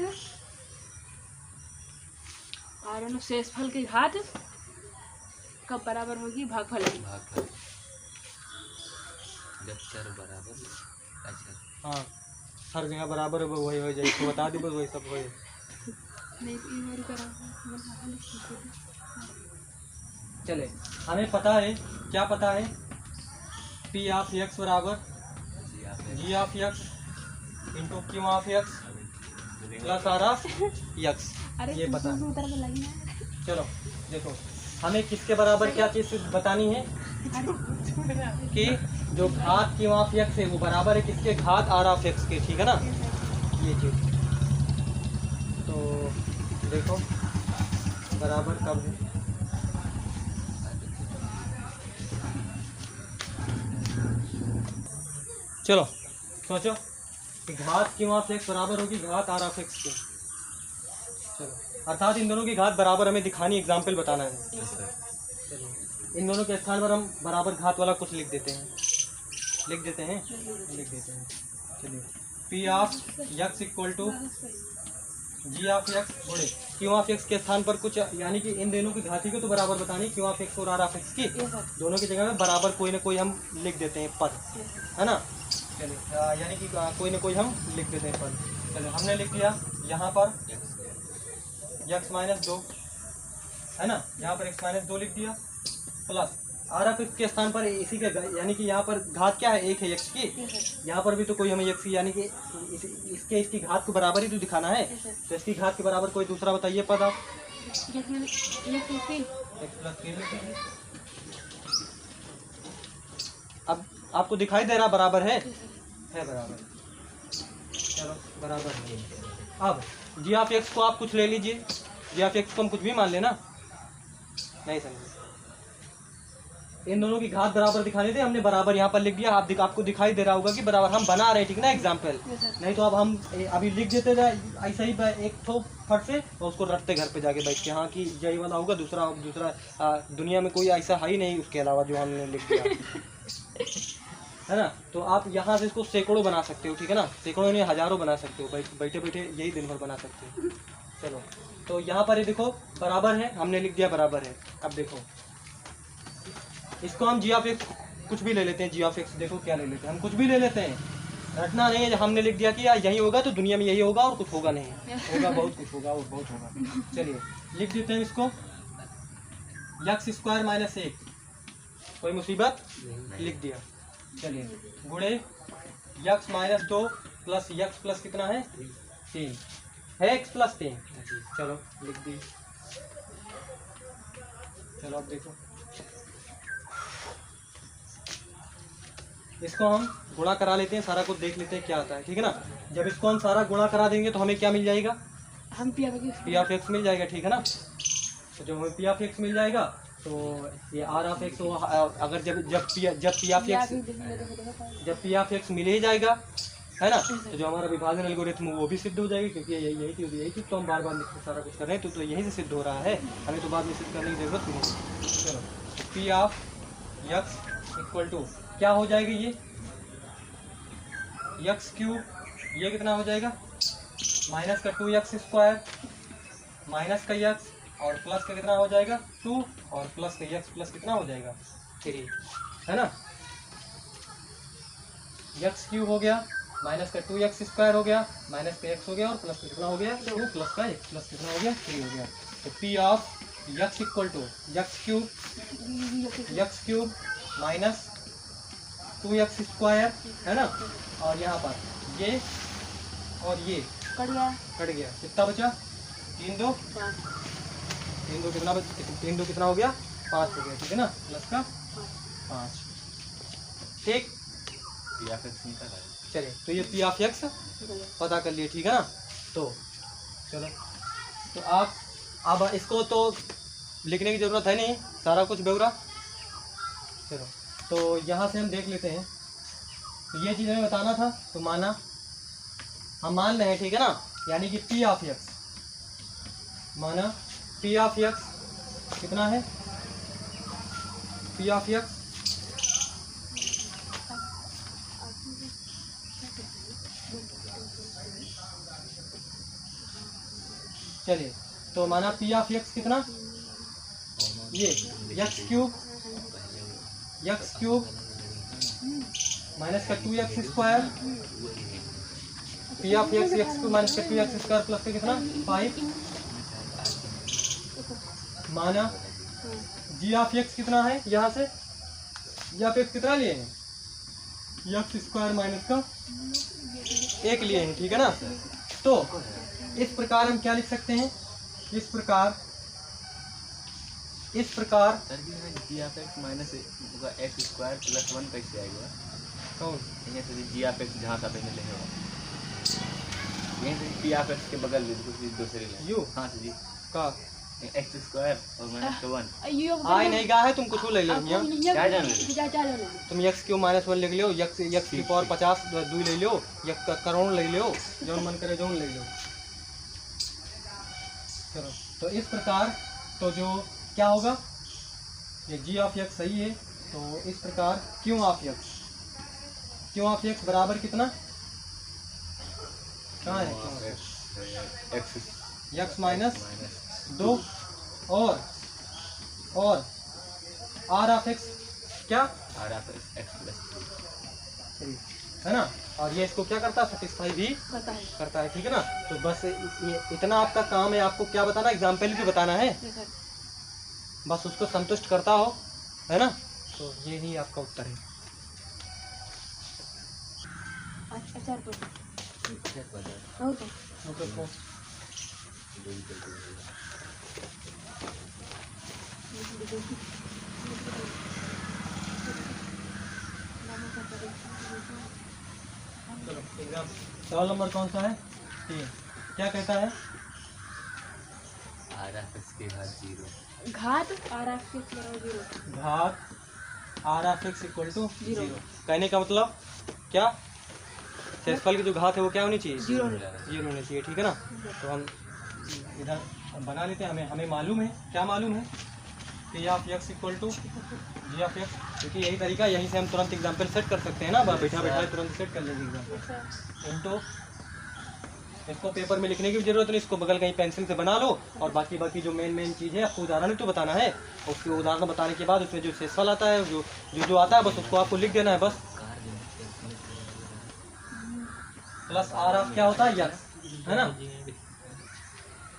Speaker 2: और शेषफल की घात कब बराबर होगी भागफल की।
Speaker 3: भागफल जब चर बराबर अच्छा
Speaker 1: हाँ हर जगह बराबर है वही हो जाएगी तो बता दी बस वही सब वही।
Speaker 2: नहीं तो ये मेरी
Speaker 1: चले हमें पता है क्या पता है पी ऑफ एक्स बराबर g of x into Q of x plus are of x ये पता है।
Speaker 2: उतर में लगी है।
Speaker 1: चलो देखो हमें किसके बराबर क्या चीज़ बतानी है कि जो घात क्यू ऑफ एक्स है वो बराबर है किसके घात आर ऑफ एक्स के। ठीक है ना ये चीज़। तो देखो बराबर कब है चलो सोचो कि घात क्यू ऑफ एक्स बराबर होगी घात आर ऑफ एक्स के। चलो अर्थात इन दोनों की घात बराबर हमें दिखानी एग्जाम्पल बताना है। चलिए इन दोनों के स्थान पर हम बराबर घात वाला कुछ लिख देते हैं चलिए P of x equal to ji of X बड़े क्यू ऑफ एक्स के स्थान पर कुछ यानी कि इन दोनों की घाती को तो बराबर बतानी क्यू ऑफ एक्स और आर ऑफ एक्स की दोनों की जगह में बराबर कोई ना कोई हम लिख देते हैं पद है ना। चलिए यानी कि कोई ना कोई हम लिख देते हैं पद। चलिए हमने लिख दिया यहाँ पर x माइनस 2 है ना यहाँ पर x माइनस 2 लिख दिया प्लस आर ऑफ एक्स के स्थान पर इसी के यानी कि यहाँ पर घात क्या है 1 है x की। यहाँ पर भी तो कोई हमें x यानी कि इसकी घात को बराबर ही तो दिखाना है। तो इसकी घात के बराबर कोई दूसरा बताइए पद आप। अब आपको दिखाई दे रहा बराबर है बराबर। चलो बराबर है। अब जी ऑफ एक्स को आप कुछ ले लीजिए जी ऑफ एक्स को हम कुछ भी मान लेना नहीं समझे। इन दोनों की घात बराबर दिखाने थे हमने बराबर यहाँ पर लिख दिया। आपको दिखाई दे रहा होगा कि बराबर हम बना रहे हैं ठीक ना एग्जाम्पल। नहीं तो अब हम अभी लिख देते ऐसा ही एक तो फट से और उसको रटते घर पे जाके बैठ के हाँ कि यही वाला होगा दूसरा दुनिया में कोई ऐसा है ही नहीं उसके अलावा जो हमने लिख दिया है ना। तो आप यहाँ से इसको सैकड़ों बना सकते हो ठीक है ना सैकड़ों नहीं हज़ारों बना सकते हो बैठे बैठे यही दिन भर बना सकते हो। चलो तो यहाँ पर ये देखो बराबर है हमने लिख दिया बराबर है। अब देखो इसको हम जी ऑफ एक्स कुछ भी ले लेते हैं जी ऑफ एक्स देखो क्या ले लेते हैं हम कुछ भी ले लेते हैं रटना नहीं है। हमने लिख दिया कि यार यही होगा तो दुनिया में यही होगा और कुछ होगा नहीं होगा बहुत कुछ होगा और बहुत होगा। चलिए लिख देते हैं इसको x² माइनस 1 कोई मुसीबत लिख दिया। चलिए गुणे x minus 2 plus x plus कितना है 3 है x प्लस 3। चलो लिख दी। चलो अब देखो इसको हम गुणा करा लेते हैं सारा कुछ देख लेते हैं क्या आता है ठीक है ना। जब इसको हम सारा गुणा करा देंगे तो हमें क्या मिल जाएगा
Speaker 2: हम
Speaker 1: पी ऑफ एक्स मिल जाएगा ठीक है ना। तो जब हमें पी ऑफ एक्स मिल जाएगा तो ये आर ऑफ एक्स अगर जब पी ऑफ एक्स मिल ही जाएगा है ना तो जो हमारा विभाजन एल्गोरिथम वो भी सिद्ध हो जाएगी क्योंकि यही चीज़ तो हम बार बार लिखते सारा कुछ कर रहे हैं तो यहीं से सिद्ध हो रहा है हमें तो बाद में सिद्ध करने की जरूरत नहीं। चलो P of x equal to क्या हो जाएगा ये x³ ये कितना हो जाएगा माइनस का 2x² माइनस का x और प्लस का कितना हो जाएगा 2 और प्लस का x प्लस कितना हो जाएगा 3 है ना। x³ हो गया माइनस का 2x² हो गया, माइनस का x हो गया और प्लस का कितना हो गया 2 प्लस का x प्लस कितना हो गया 3 हो गया। तो p of x equal to x cube minus 2x² है ना, और यहाँ पर ये और ये
Speaker 2: कट गया
Speaker 1: कट गया, कितना बचा 3 2 कितना 3 2 कितना हो गया 5 हो गया, ठीक है ना, प्लस का 5, ठीक।
Speaker 3: या फिर निकल आया।
Speaker 1: चलिए तो ये पी ऑफ एक्स पता कर लिए, ठीक है ना। तो चलो तो आप अब इसको तो लिखने की ज़रूरत है नहीं, सारा कुछ ब्यौरा। चलो तो यहाँ से हम देख लेते हैं, तो ये चीज़ हमें बताना था, तो माना हम मान रहे हैं, ठीक है ना, यानी कि पी ऑफ एक्स माना पी ऑफ एक्स कितना है, पी ऑफ एक्स चलिए तो माना पी ऑफ एक्स कितना, ये एक्स क्यूब माइनस का 2x² P of x x cube minus का 2x² प्लस का कितना 5 माना जी ऑफ एक्स कितना है, यहाँ से जी ऑफ एक्स कितना लिए हैं x² माइनस का 1 लिए हैं, ठीक है ना। तो इस प्रकार हम क्या लिख सकते हैं, इस प्रकार
Speaker 3: सर जी आप एक्स माइनस x² प्लस 1 कैसे आएगा?
Speaker 1: कौन
Speaker 3: यहाँ से जी आप एक्स जहाँ का पहले ले हो, यहीं से पी ऑफ एक्स के बगल में कुछ दूसरे ले
Speaker 1: यू
Speaker 3: हाँ सर जी
Speaker 1: का
Speaker 3: x² और माइनस का 1
Speaker 1: आई नहीं कहा है, तुम कुछ ले लो यहाँ,
Speaker 3: क्या जान ले
Speaker 1: तुम x क्यूब माइनस 1 लिख लो, x की पावर 50 2 ले लो, x का करोड़ ले लो, जौन मन करे जौन ले लो। चलो तो इस प्रकार तो जो क्या होगा, ये g ऑफ x सही है, तो इस प्रकार q ऑफ x बराबर कितना, कहाँ है x माइनस 2 और r ऑफ x क्या
Speaker 3: और आप x प्लस
Speaker 1: 3 है ना, और ये इसको क्या करता है सेटिस्फाई भी
Speaker 2: करता है
Speaker 1: ठीक है ना। तो बस ये इतना आपका काम है, आपको क्या बताना, एग्जाम्पल भी बताना है, बस उसको संतुष्ट करता हो, है ना। तो ये ही आपका उत्तर है।
Speaker 2: अच्छा
Speaker 1: चलो एग्जाम सवाल नंबर कौन सा है, 3, क्या कहता है,
Speaker 3: आर ऑफ एक्स के घात 0
Speaker 2: घात r ऑफ x बराबर 0
Speaker 1: घात r of x equal to 0। कहने का मतलब क्या, शेषफल की जो घात है वो क्या होनी चाहिए, 0 होनी चाहिए, ठीक है ना। तो हम इधर बना लेते हैं, हमें मालूम है, क्या मालूम है, P of x equal to ji of X, क्योंकि यही तरीका, यहीं से हम तुरंत एग्जाम्पल सेट कर सकते हैं ना, बैठा तुरंत सेट कर लेंगे एग्जाम्पल। इनटू इसको पेपर में लिखने की भी जरूरत नहीं, इसको बगल कहीं पेंसिल से बना लो, और बाकी जो मेन चीज़ है आपको उदाहरण तो बताना है, और उसके उदाहरण बताने के बाद उसमें जो शेषफल आता है, जो आता है, बस उसको आपको लिख देना है बस, प्लस आर ऑफ क्या होता है एक्स, है ना,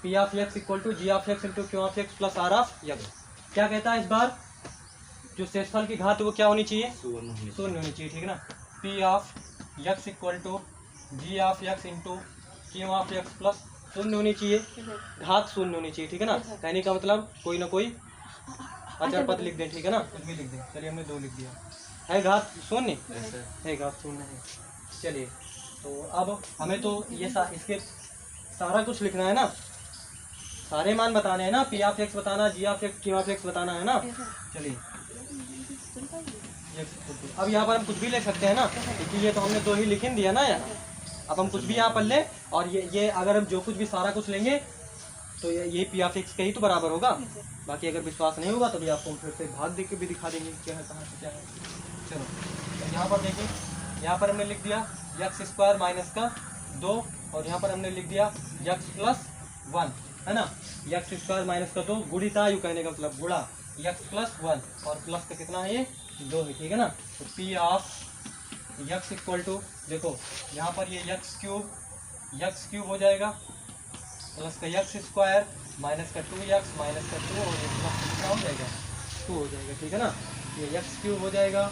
Speaker 1: p of x equal to ji of x into Q of x plus are of x. क्या कहता है इस बार, जो शेषफल की घात वो क्या होनी चाहिए, 0 होनी चाहिए, ठीक है ना। P of x equal to ji of x into Q of x plus 0 होनी चाहिए, घात 0 होनी चाहिए, ठीक है ना। कहने का मतलब कोई ना कोई अचर पद लिख दें, ठीक है ना, कुछ भी लिख दें। चलिए हमने 2 लिख दिया, है घात 0 है, घात 0 है। चलिए तो अब हमें तो ये इसके सारा कुछ लिखना है ना, सारे मान बताने हैं ना, पी ऑफ एक्स बताना, g of x, q of x बताना है ना। चलिए अब यहाँ पर हम कुछ भी ले सकते हैं ना, क्योंकि ये तो हमने 2 ही लिख दिया ना यहाँ। अब हम कुछ भी यहाँ पर ले, और ये अगर हम जो कुछ भी सारा कुछ लेंगे तो ये पी ऑफ एक्स का ही तो बराबर होगा। बाकी अगर विश्वास नहीं होगा तभी आपको हम फिर से भाग देख के भी दिखा देंगे क्या है, कहाँ से क्या है। चलो तो यहाँ पर देखिए, यहाँ पर हमने लिख दिया x² माइनस का 2, और यहाँ पर हमने लिख दिया x प्लस 1, है ना, x² माइनस का 2 गुणिता, यू कहने का मतलब गुणा x प्लस 1, और प्लस का कितना है ये 2 है, ठीक है ना। तो P of x equal to, देखो यहाँ पर ये यक्स क्यूब हो जाएगा प्लस का यक्स स्क्वायर माइनस का 2x माइनस का 2 और ये प्लस कितना हो जाएगा 2 हो जाएगा, ठीक है ना। ये यक्स क्यूब हो जाएगा,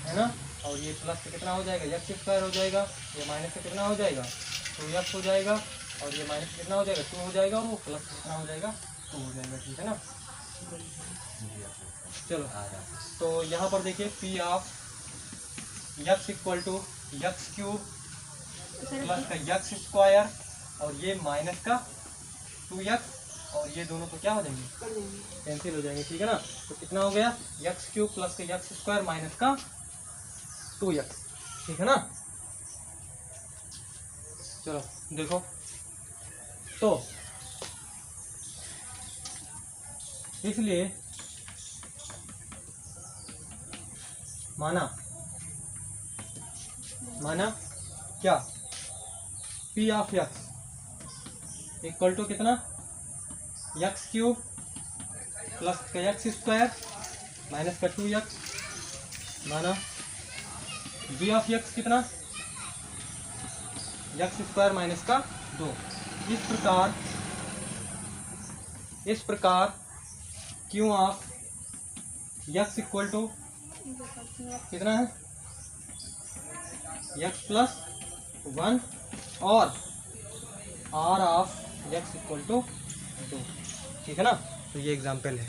Speaker 1: है ना, और ये प्लस का कितना हो जाएगा यक्स स्क्वायर हो जाएगा, ये माइनस का कितना हो जाएगा 2x हो जाएगा, और ये माइनस कितना हो जाएगा 2 हो जाएगा, और वो प्लस कितना हो जाएगा 2 हो जाएगा, ठीक है ना। चलो तो यहाँ पर देखिए p of x equal to x cube plus का यक्स स्क्वायर और ये माइनस का 2x और ये दोनों तो क्या हो जाएंगे कैंसिल हो जाएंगे, ठीक है ना। तो कितना हो गया यक्स क्यूब प्लस का यक्स स्क्वायर माइनस का 2x, ठीक है ना। चलो देखो तो इसलिए माना क्या p of x equal to कितना यक्स क्यूब प्लस का यक्स स्क्वायर माइनस का 2x माना बी ऑफ यक्स कितना यक्स स्क्वायर माइनस का 2। इस प्रकार q of x equal to कितना है यक्स प्लस 1 और r of x equal to 2, ठीक है ना। तो ये एग्जाम्पल है।